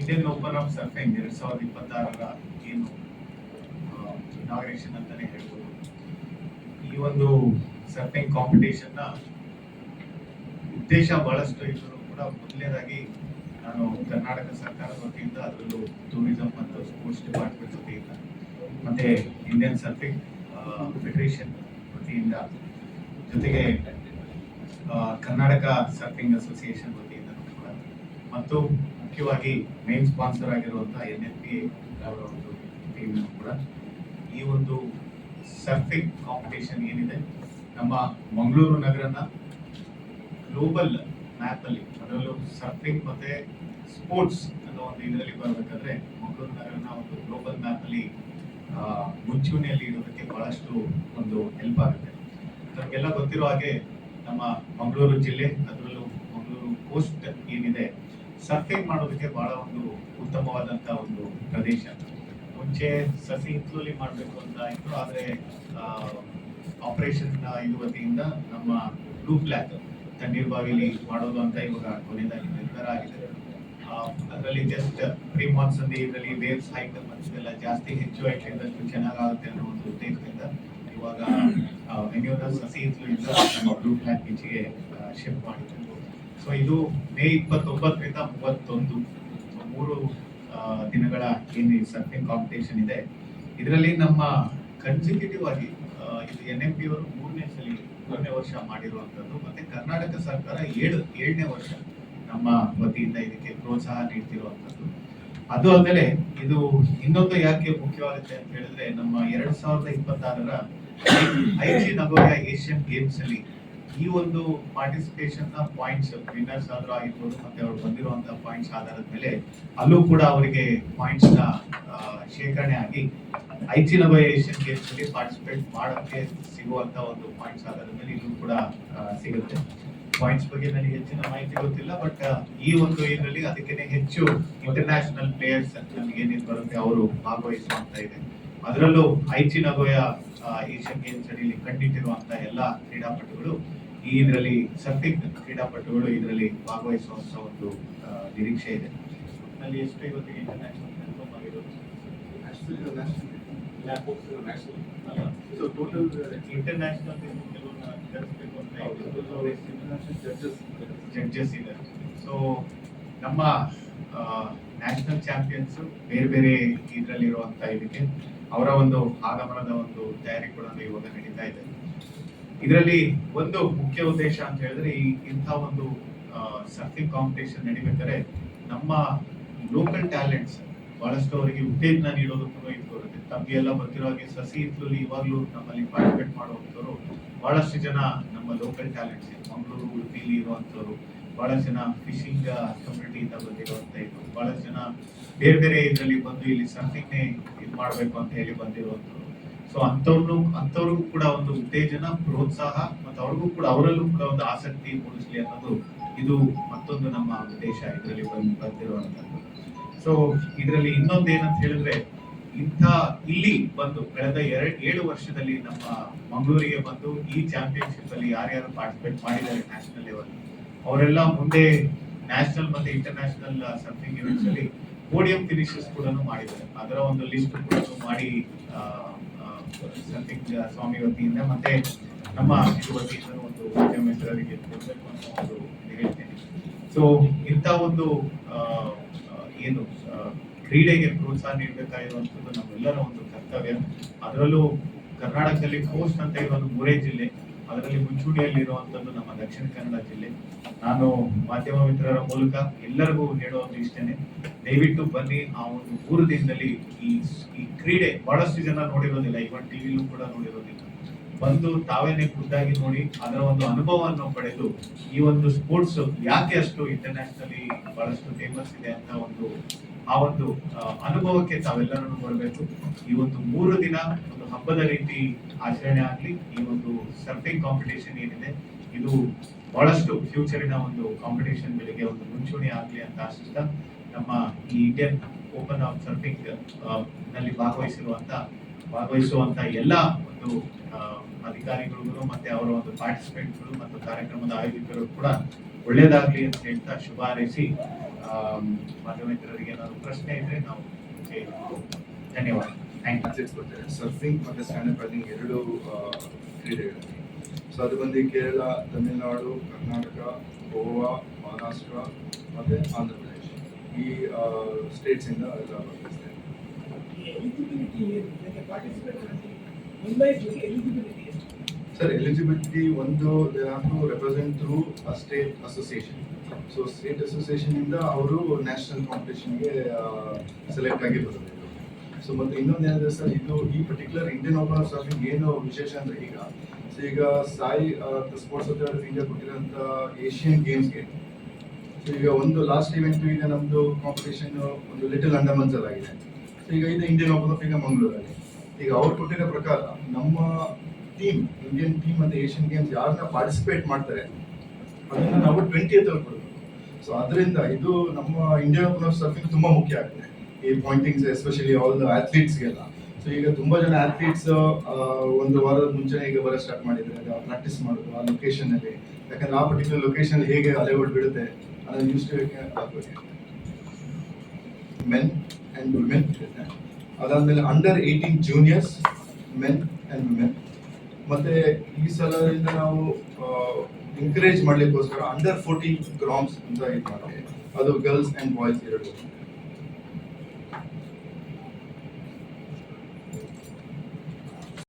Indian Open of surfing 2026ರ ಏನು inauguration ಅಂತಾನೆ ಹೇಳ್ಬೋದು. ಈ ಒಂದು ಸರ್ಫಿಂಗ್ ಕಾಂಪಿಟೇಷನ್ನ ಉದ್ದೇಶ ಬಹಳಷ್ಟು ಇದ್ದರೂ ಕೂಡ ಮೊದಲನೇದಾಗಿ ನಾನು ಕರ್ನಾಟಕ ಸರ್ಕಾರದ ವತಿಯಿಂದ, ಅದರಲ್ಲೂ ಟೂರಿಸಂ ಮತ್ತು ಸ್ಪೋರ್ಟ್ಸ್ ಡಿಪಾರ್ಟ್ಮೆಂಟ್ ವತಿಯಿಂದ ಮತ್ತೆ ಇಂಡಿಯನ್ ಸರ್ಫಿಂಗ್ ಫೆಡರೇಷನ್ ವತಿಯಿಂದ, ಜೊತೆಗೆ ಕರ್ನಾಟಕ ಸರ್ಫಿಂಗ್ ಅಸೋಸಿಯೇಷನ್ ವತಿಯಿಂದ ಕೂಡ, ಮತ್ತು ಮುಖ್ಯವಾಗಿ ಮೇನ್ ಸ್ಪಾನ್ಸರ್ ಆಗಿರುವಂತಹ NFPA ಅವರ ಒಂದು ಟೀಮ್ ಕೂಡ ಈ ಒಂದು ಸರ್ಫಿಂಗ್ ಕಾಂಪಿಟೇಷನ್ ಏನಿದೆ ನಮ್ಮ ಮಂಗಳೂರು ನಗರನ ಗ್ಲೋಬಲ್ ಮ್ಯಾಪ್ ಅಲ್ಲಿ, ಅದರಲ್ಲೂ ಸರ್ಫಿಂಗ್ ಮತ್ತೆ ಸ್ಪೋರ್ಟ್ಸ್ ಅನ್ನೋ ಒಂದು ಇದರಲ್ಲಿ ಬರಬೇಕಾದ್ರೆ ಮಂಗಳೂರು ನಗರನ ಒಂದು ಗ್ಲೋಬಲ್ ಮ್ಯಾಪ್ ಅಲ್ಲಿ ಮುಂಚೂಣಿಯಲ್ಲಿ ಇಡೋದಕ್ಕೆ ಬಹಳಷ್ಟು ಒಂದು ಹೆಲ್ಪ್ ಆಗುತ್ತೆ. ನಮಗೆಲ್ಲ ಗೊತ್ತಿರೋ ಹಾಗೆ ನಮ್ಮ ಮಂಗಳೂರು ಜಿಲ್ಲೆ, ಅದರಲ್ಲೂ ಮಂಗಳೂರು ಕೋಸ್ಟ್ ಏನಿದೆ, ಸರ್ಫಿಂಗ್ ಮಾಡೋದಕ್ಕೆ ಬಹಳ ಒಂದು ಉತ್ತಮವಾದಂತ ಒಂದು ಪ್ರದೇಶ. ಮುಂಚೆ ಸಸಿ ಹಿತ್ತಲಲ್ಲಿ ಮಾಡಬೇಕು ಅಂತ ಇತ್ತು, ಆದರೆ ಆಪರೇಷನ್ ಇದು ವತಿಯಿಂದ ನಮ್ಮ ಬ್ಲೂ ಫ್ಲಾಗ್ ತಣ್ಣೀರ್ ಬಾವಿಲಿ ಮಾಡೋದು ಅಂತ ಇವಾಗ ಕೊನೆಯದಾಗಿ ನಿರ್ಧಾರ ಆಗಿದೆ. ಅದರಲ್ಲಿ ಜಸ್ಟ್ ಪ್ರೀ ಮಾನ್ಸೂನ್ ಇದರಲ್ಲಿ ವೇವ್ಸ್ ಹೈಟ್ ಮತ್ತೆಲ್ಲ ಜಾಸ್ತಿ ಹೆಚ್ಚು ಹೆಚ್ಚಿದಷ್ಟು ಚೆನ್ನಾಗುತ್ತೆ ಅನ್ನೋ ಒಂದು ಉದ್ದೇಶದಿಂದ ಇವಾಗ ವೆನ್ಯೂನ ಸಸಿ ಹಿತ್ತಲಿಂದ ನಮ್ಮ ಬ್ಲೂ ಫ್ಲಾಗ್ ಬೀಚ್ಗೆ ಶಿಫ್ಟ್ ಮಾಡಿದ್ರು. ಸೊ ಇದು ಮೇ 29ರಿಂದ 31 3 ದಿನಗಳ ಏನು ಸರ್ಫಿಂಗ್ ಕಾಂಪಿಟೇಷನ್ ಇದೆ. ಇದರಲ್ಲಿ ನಮ್ಮ ಕನ್ಸಿಕ್ಯೂಟಿವ್ ಆಗಿ ಇದು NMP ಅವರು 3ನೇ ವರ್ಷ ಮಾಡಿರುವಂತದ್ದು, ಮತ್ತೆ ಕರ್ನಾಟಕ ಸರ್ಕಾರ 7ನೇ ವರ್ಷ ನಮ್ಮ ವತಿಯಿಂದ ಇದಕ್ಕೆ ಪ್ರೋತ್ಸಾಹ ನೀಡ್ತಿರುವಂತದ್ದು. ಅದು ಅಲ್ಲದೆ ಇದು ಇನ್ನೊಂದು ಯಾಕೆ ಮುಖ್ಯವಾಗುತ್ತೆ ಅಂತ ಹೇಳಿದ್ರೆ, ನಮ್ಮ 2026ರ ಐಚಿ ನಗೋಯ ಏಷ್ಯನ್ ಗೇಮ್ಸ್ ಅಲ್ಲಿ ಈ ಒಂದು ಪಾರ್ಟಿಸಿಪೇಷನ್ ನ ಪಾಯಿಂಟ್ಸ್ ವಿನ್ನರ್ಸ್ ಆದ್ರೂ ಆಗಿರ್ಬೋದು, ಮತ್ತೆ ಅವ್ರು ಬಂದಿರುವಂತಹ ಪಾಯಿಂಟ್ಸ್ ಆಧಾರದ ಮೇಲೆ ಅಲ್ಲೂ ಕೂಡ ಅವರಿಗೆ ಪಾಯಿಂಟ್ಸ್ ನ ಶೇಖರಣೆ ಆಗಿ ಐಚಿ ನಗೋಯ ಏಷ್ಯನ್ ಗೇಮ್ಸ್ ಅಲ್ಲಿ ಪಾರ್ಟಿಸಿಪೇಟ್ ಮಾಡೋಕ್ಕೆ ಸಿಗುವಂತ ಒಂದು ಪಾಯಿಂಟ್ಸ್ ಆಧಾರದ ಮೇಲೆ ಇದು ಕೂಡ ಸಿಗುತ್ತೆ. ಪಾಯಿಂಟ್ಸ್ ಬಗ್ಗೆ ನನಗೆ ಹೆಚ್ಚಿನ ಮಾಹಿತಿ ಗೊತ್ತಿಲ್ಲ, ಬಟ್ ಈ ಒಂದು ಇದರಲ್ಲಿ ಅದಕ್ಕೆ ಹೆಚ್ಚು ಇಂಟರ್ನ್ಯಾಷನಲ್ ಪ್ಲೇಯರ್ಸ್ ನಮಗೆ ಏನೇನು ಬರುತ್ತೆ ಅವರು ಭಾಗವಹಿಸುವಂತ ಇದೆ. ಅದರಲ್ಲೂ ಐಚಿ ನಗೋಯ ಏಷ್ಯನ್ ಗೇಮ್ಸ್ ಅಡಿಯಲ್ಲಿ ಕಂಡಿಟ್ಟಿರುವಂತ ಎಲ್ಲಾ ಕ್ರೀಡಾಪಟುಗಳು ಈ ಇದರಲ್ಲಿ ಸರ್ಫಿಂಗ್ ಕ್ರೀಡಾಪಟುಗಳು ಇದರಲ್ಲಿ ಭಾಗವಹಿಸುವಂತ ಒಂದು ನಿರೀಕ್ಷೆ ಇದೆ. ಅಲ್ಲಿ ಎಷ್ಟು ಇವತ್ತಿಗೆ ಇಂಟರ್ನ್ಯಾಷನಲ್ ಕನ್ಫರ್ಮ್ ಆಗಿರೋದು? ಇಂಟರ್ನ್ಯಾಷನಲ್ ಜಡ್ಜಸ್ ಇದೆ. ಸೊ ನಮ್ಮ ನ್ಯಾಷನಲ್ ಚಾಂಪಿಯನ್ಸ್ ಬೇರೆ ಬೇರೆ ಇದರಲ್ಲಿರುವಂತ ಇದಕ್ಕೆ ಅವರ ಒಂದು ಆಗಮನದ ಒಂದು ತಯಾರಿ ಕೂಡ ಇವಾಗ ನಡೀತಾ ಇದೆ. ಇದರಲ್ಲಿ ಒಂದು ಮುಖ್ಯ ಉದ್ದೇಶ ಅಂತ ಹೇಳಿದ್ರೆ, ಇಂಥ ಒಂದು ಸರ್ಫಿಂಗ್ ಕಾಂಪಿಟೇಷನ್ ನಡಿಬೇಕಾದ್ರೆ ನಮ್ಮ ಲೋಕಲ್ ಟ್ಯಾಲೆಂಟ್ಸ್ ಬಹಳಷ್ಟು ಅವರಿಗೆ ಉತ್ತೇಜನ ನೀಡೋದಕ್ಕೂ ಇದು ಬರುತ್ತೆ. ತಮಗೆಲ್ಲ ಗೊತ್ತಿರೋ ಹಾಗೆ ಸಸಿ ಹಿತ್ತಲಲ್ಲಿ ಇವಾಗಲೂ ನಮ್ಮಲ್ಲಿ ಪಾರ್ಟಿಸಿಪೇಟ್ ಮಾಡುವಂಥವ್ರು ಬಹಳಷ್ಟು ಜನ ನಮ್ಮ ಲೋಕಲ್ ಟ್ಯಾಲೆಂಟ್ಸ್, ಮಂಗಳೂರು ಉಡುಪಿಲಿ ಇರುವಂಥವ್ರು, ಬಹಳಷ್ಟು ಜನ ಫಿಶಿಂಗ್ ಕಮ್ಯುನಿಟಿಯಿಂದ ಬಂದಿರುವಂತ ಇದು, ಬಹಳಷ್ಟು ಜನ ಬೇರೆ ಬೇರೆ ಇದರಲ್ಲಿ ಬಂದು ಇಲ್ಲಿ ಸರ್ಫಿಂಗ್ ಇದು ಮಾಡಬೇಕು ಅಂತ ಹೇಳಿ ಬಂದಿರುವಂಥವ್ರು. ಸೊ ಅಂಥವ್ರಿಗೂ ಕೂಡ ಒಂದು ಉತ್ತೇಜನ, ಪ್ರೋತ್ಸಾಹ ಮತ್ತು ಅವ್ರಿಗೂ ಕೂಡ ಅವರಲ್ಲೂ ಕೂಡ ಒಂದು ಆಸಕ್ತಿ ಮೂಡಿಸ್ಲಿ ಅನ್ನೋದು ಇದು ಮತ್ತೊಂದು ನಮ್ಮ ಉದ್ದೇಶ ಇದರಲ್ಲಿ ಬಂದಿರುವಂತದ್ದು. ಸೊ ಇದರಲ್ಲಿ ಇನ್ನೊಂದು ಏನಂತ ಹೇಳಿದ್ರೆ, ಇಲ್ಲಿ ಬಂದು ಕಳೆದ 7 ವರ್ಷದಲ್ಲಿ ನಮ್ಮ ಮಂಗಳೂರಿಗೆ ಬಂದು ಈ ಚಾಂಪಿಯನ್ಶಿಪ್ ಅಲ್ಲಿ ಯಾರ್ಯಾರು ಪಾರ್ಟಿಸಿಪೇಟ್ ಮಾಡಿದ್ದಾರೆ ನ್ಯಾಷನಲ್ ಲೆವೆಲ್, ಅವರೆಲ್ಲ ಮುಂದೆ ನ್ಯಾಷನಲ್ ಮತ್ತೆ ಇಂಟರ್ನ್ಯಾಷನಲ್ ಸರ್ಫಿಂಗ್ ಇವೆಂಟ್ಸ್ ಅಲ್ಲಿ ಪೋಡಿಯಂ ಫಿನಿಶಸ್ ಕೂಡ ಮಾಡಿದ್ದಾರೆ. ಅದರ ಒಂದು ಲಿಸ್ಟ್ ಕೂಡ ಮಾಡಿ ಸರ್ಫಿಂಗ್ ಸ್ವಾಮಿ ವತಿಯಿಂದ ಮತ್ತೆ ನಮ್ಮ ವತಿಯಿಂದ ಒಂದು ಮಿತ್ರರಿಗೆ ಕೊಡಬೇಕು ಅಂತ ಒಂದು ಹೇಳ್ತೇನೆ. ಸೊ ಇಂಥ ಒಂದು ಏನು ಕ್ರೀಡೆಗೆ ಪ್ರೋತ್ಸಾಹ ನೀಡಬೇಕಾಗಿರುವಂಥದ್ದು ನಮ್ಮೆಲ್ಲರ ಒಂದು ಕರ್ತವ್ಯ. ಅದರಲ್ಲೂ ಕರ್ನಾಟಕದಲ್ಲಿ ಕೋಸ್ಟ್ ಅಂತ ಇರೋದು 3 ಜಿಲ್ಲೆ, ಅದರಲ್ಲಿ ಮುಂಚೂಣಿಯಲ್ಲಿ ಇರುವಂತದ್ದು ನಮ್ಮ ದಕ್ಷಿಣ ಕನ್ನಡ ಜಿಲ್ಲೆ. ನಾನು ಮಾಧ್ಯಮ ಮಿತ್ರರ ಮೂಲಕ ಎಲ್ಲರಿಗೂ ಹೇಳೋದು ಇಷ್ಟೇನೆ, ದಯವಿಟ್ಟು ಬನ್ನಿ. ಆ ಒಂದು 3 ದಿನದಲ್ಲಿ ಈ ಕ್ರೀಡೆ ಬಹಳಷ್ಟು ಜನ ನೋಡಿರೋದಿಲ್ಲ, ಇವನ್ ಟಿವಿಲೂ ಕೂಡ ನೋಡಿರೋದಿಲ್ಲ. ಬಂದು ತಾವೇನೆ ಖುದ್ದಾಗಿ ನೋಡಿ ಅದರ ಒಂದು ಅನುಭವವನ್ನು ಪಡೆದು ಈ ಒಂದು ಸ್ಪೋರ್ಟ್ಸ್ ಯಾಕೆ ಅಷ್ಟು ಇಂಟರ್ನ್ಯಾಷನಲಿ ಬಹಳಷ್ಟು ಫೇಮಸ್ ಇದೆ ಅಂತ ಆ ಒಂದು ಅನುಭವಕ್ಕೆ ತಾವೆಲ್ಲರನ್ನು ಬರಬೇಕು. ಈ ಒಂದು 3 ದಿನ ಒಂದು ಹಬ್ಬದ ರೀತಿ ಆಚರಣೆ ಆಗ್ಲಿ. ಈ ಒಂದು ಸರ್ಫಿಂಗ್ ಕಾಂಪಿಟೇಷನ್ ಏನಿದೆ ಇದು ಬಹಳಷ್ಟು ಫ್ಯೂಚರಿನ ಒಂದು ಕಾಂಪಿಟೇಷನ್ ಗಳಿಗೆ ಒಂದು ಮುಂಚೂಣಿ ಆಗ್ಲಿ ಅಂತ ಆಶಿಸ್ತಾ, ನಮ್ಮ ಈ ಇಂಡಿಯನ್ ಓಪನ್ ಆಫ್ ಸರ್ಫಿಂಗ್ ನಲ್ಲಿ ಭಾಗವಹಿಸುವಂತ ಎಲ್ಲ ಒಂದು ಅಧಿಕಾರಿಗಳು ಮತ್ತೆ ಅವರ ಒಂದು ಪಾರ್ಟಿಸಿಪೆಂಟ್ಗಳು ಮತ್ತು ಕಾರ್ಯಕ್ರಮದ ಆಯೋಜಕರು ಕೂಡ ಒಳ್ಳೇದಾಗ್ಲಿ ಅಂತ ಹೇಳ್ತಾ ಶುಭ ಹಾರೈಸಿ ಮಾಧ್ಯಮ ಮಿತ್ರರಿಗೆ ಏನಾದ್ರು ಪ್ರಶ್ನೆ ಇದ್ರೆ ನಾವು ಕೇಳ್ಬೋದು. ಧನ್ಯವಾದ. Thank you. ಸರ್ಫಿಂಗ್ ಮತ್ತು ಸ್ಟ್ಯಾಂಡಪ್ ಪ್ಯಾಡಿಂಗ್ ಎರಡು ಕ್ರೀಡೆಗಳು. ಸೊ ಅದು ಬಂದು ಕೇರಳ, ತಮಿಳುನಾಡು, ಕರ್ನಾಟಕ, ಗೋವಾ, ಮಹಾರಾಷ್ಟ್ರ ಮತ್ತು ಆಂಧ್ರ ಪ್ರದೇಶ್ ಈ ಸ್ಟೇಟ್ಸಿಂದ ಎಲ್ಲ ಬರ್ತಿದ್ದಾರೆ. ಸರ್ ಎಲಿಜಿಬಿಲಿಟಿ ಒಂದು they have to represent through a state association. So state association ಇಂದ ಅವರು ನ್ಯಾಷನಲ್ ಕಾಂಪಿಟೇಷನ್ಗೆ ಸೆಲೆಕ್ಟ್ ಆಗಿ ಬರೋದು. ಸೊ ಮತ್ತೆ ಇನ್ನೊಂದು ಏನಂದ್ರೆ ಸರ್, ಇದು ಈ particular Indian Open of surfing ಏನು ವಿಶೇಷ ಅಂದ್ರೆ ಈಗ Sai sports authority of India ಕೊಟ್ಟಿರೋಂಥ ಏಷ್ಯನ್ ಗೇಮ್ಸ್ಗೆ ಸೊ ಈಗ ಒಂದು ಲಾಸ್ಟ್ ಇವೆಂಟ್ ಈಗ ನಮ್ದು ಕಾಂಪಿಟೇಷನ್ ಒಂದು ಲಿಟಲ್ ಅಂಡಮಾನ್ಸ್ ಅಲ್ಲಿ ಆಗಿದೆ. ಸೊ ಈಗ ಇದು ಇಂಡಿಯನ್ ಓಪನ್ ಆಫ್ ಈಗ ಮಂಗಳೂರಲ್ಲಿ. ಈಗ ಅವ್ರು ಕೊಟ್ಟಿರೋ ಪ್ರಕಾರ ನಮ್ಮ ಟೀಮ್, ಇಂಡಿಯನ್ ಟೀಮ್ ಮತ್ತು ಏಷ್ಯನ್ ಗೇಮ್ಸ್ ಯಾರನ್ನ ಪಾರ್ಟಿಸಿಪೇಟ್ ಮಾಡ್ತಾರೆ ಅದನ್ನ ನಾವು 20th ಕೊಡಬೇಕು. ಸೊ ಅದರಿಂದ ಇದು ನಮ್ಮ ಇಂಡಿಯನ್ ಓಪನ್ ಆಫ್ ಸರ್ಫಿಂಗ್ ತುಂಬಾ ಮುಖ್ಯ ಆಗಿದೆ ಈ ಪಾಯಿಂಟಿಂಗ್ಸ್, ಎಸ್ಪೆಷಲಿ ಆಲ್ ಅಥ್ಲೀಟ್ಸ್ಗೆಲ್ಲ. ಸೊ ಈಗ ತುಂಬಾ ಜನ ಅಥ್ಲೀಟ್ಸ್ ಒಂದು ವಾರದ ಮುಂಚೆ ಈಗ ಬರೋ ಸ್ಟಾರ್ಟ್ ಮಾಡಿದ್ರೆ ಪ್ರಾಕ್ಟೀಸ್ ಮಾಡೋದು ಆ ಲೊಕೇಶನ್ ಅಲ್ಲಿ, ಯಾಕಂದ್ರೆ ಆ ಪರ್ಟಿಕ್ಯುಲರ್ ಲೊಕೇಶನ್ ಹೇಗೆ ಅಲೆಗಳು ಬಿಡುತ್ತೆ ಅದನ್ನು ಯೂಸ್ ಆಗಬೇಕು. ಮೆನ್ ಅಂಡ್ ವುಮೆನ್, ಅದಾದ್ಮೇಲೆ under 18 juniors, men and women. ಮತ್ತೆ ಈ ಸಲದಿಂದ ನಾವು ಎಂಕರೇಜ್ ಮಾಡ್ಲಿಕ್ಕೋಸ್ಕರ ಅಂಡರ್ 14 ಗ್ರಾಮ್ಸ್ ಅಂತ ಇದು ಮಾಡ್ತೀವಿ, ಅದು ಗರ್ಲ್ಸ್ ಅಂಡ್ ಬಾಯ್ಸ್ ಎರಡು.